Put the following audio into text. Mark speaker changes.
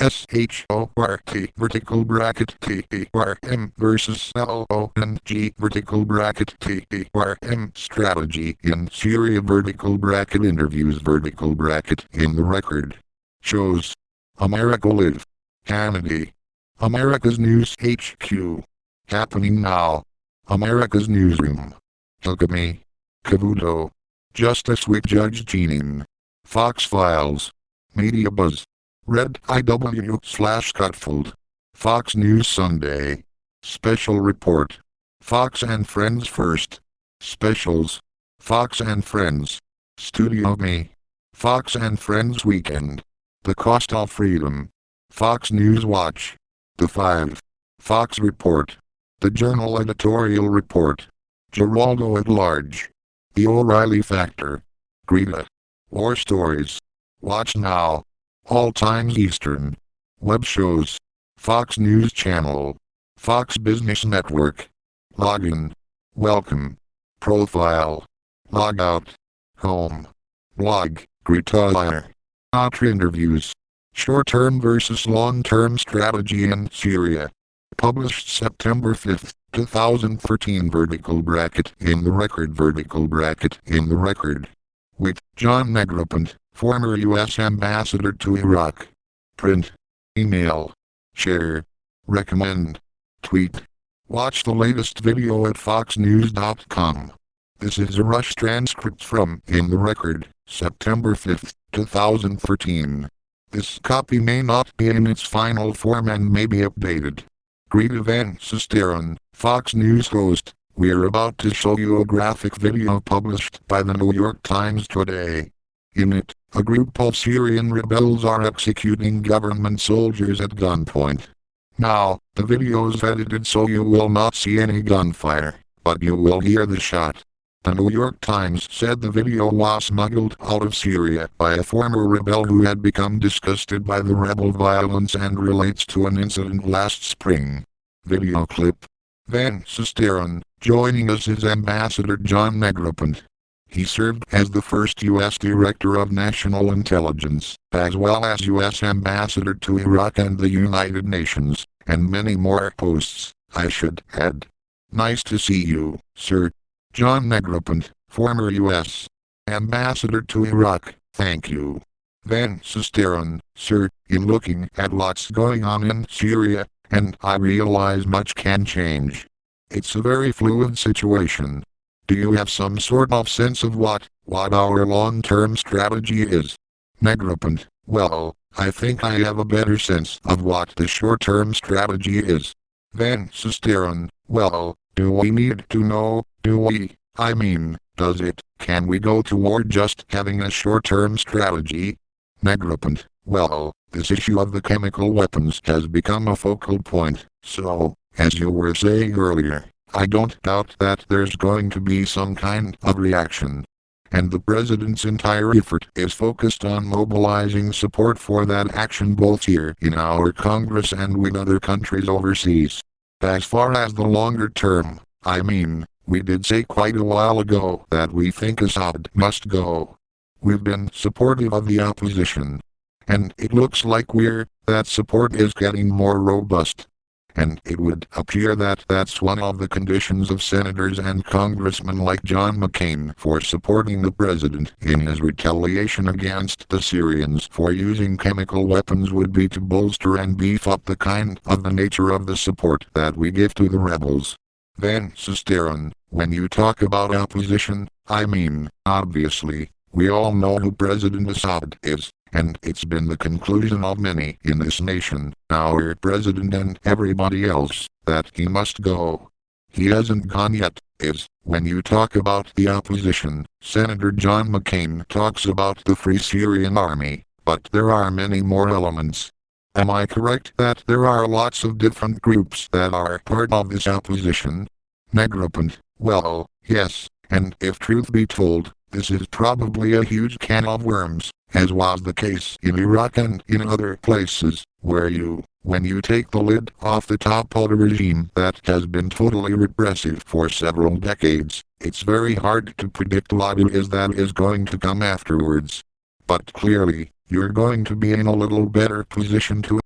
Speaker 1: SHORT vertical bracket TERM versus LONG vertical bracket TERM strategy in Syria vertical bracket interviews vertical bracket in the record shows America Live Kennedy America's News HQ happening now America's Newsroom Hugame Cavuto Justice with Judge Jeaning Fox Files Media Buzz Red IW/Cutfold Fox News Sunday Special Report Fox and Friends First Specials Fox and Friends Studio Me Fox and Friends Weekend The Cost of Freedom Fox News Watch The 5 Fox Report The Journal Editorial Report Geraldo at Large The O'Reilly Factor Greta War Stories Watch Now All Times Eastern Web Shows Fox News Channel Fox Business Network Login Welcome Profile Logout Home Blog Greta Otter Interviews Short-Term versus Long-Term Strategy in Syria Published September 5, 2013 vertical bracket in the record vertical bracket in the record with John Negroponte, former U.S. Ambassador to Iraq. Print. Email. Share. Recommend. Tweet. Watch the latest video at foxnews.com. This is a rush transcript from In the Record, September 5, 2013. This copy may not be in its final form and may be updated. Greta Van Susteren, Fox News host. We're about to show you a graphic video published by the New York Times today. In it, a group of Syrian rebels are executing government soldiers at gunpoint. Now, the video's edited so you will not see any gunfire, but you will hear the shot. The New York Times said the video was smuggled out of Syria by a former rebel who had become disgusted by the rebel violence and relates to an incident last spring. Video clip. Van Susteren, joining us is Ambassador John Negroponte. He served as the first U.S. Director of National Intelligence, as well as U.S. Ambassador to Iraq and the United Nations, and many more posts, I should add. Nice to see you, sir. John Negroponte, former U.S. Ambassador to Iraq, thank you. Van Susteren, sir, in looking at what's going on in Syria, and I realize much can change. It's a very fluid situation. Do you have some sort of sense of what our long-term strategy is? Negroponte, well, I think I have a better sense of what the short-term strategy is. Van Susteren, well, do we need to know, do we? I mean, does it, can we go toward just having a short-term strategy? Negroponte, well, this issue of the chemical weapons has become a focal point, so, as you were saying earlier, I don't doubt that there's going to be some kind of reaction. And the president's entire effort is focused on mobilizing support for that action both here in our Congress and with other countries overseas. As far as the longer term, I mean, we did say quite a while ago that we think Assad must go. We've been supportive of the opposition. And it looks like that support is getting more robust. And it would appear that that's one of the conditions of senators and congressmen like John McCain for supporting the president in his retaliation against the Syrians for using chemical weapons would be to bolster and beef up the nature of the support that we give to the rebels. Van Susteren, when you talk about opposition, I mean, obviously, we all know who President Assad is. And it's been the conclusion of many in this nation, our president and everybody else, that he must go. He hasn't gone yet, when you talk about the opposition, Senator John McCain talks about the Free Syrian Army, but there are many more elements. Am I correct that there are lots of different groups that are part of this opposition? Negroponte, well, yes, and if truth be told, this is probably a huge can of worms, as was the case in Iraq and in other places, where when you take the lid off the top of a regime that has been totally repressive for several decades, it's very hard to predict what it is that is going to come afterwards. But clearly, you're going to be in a little better position to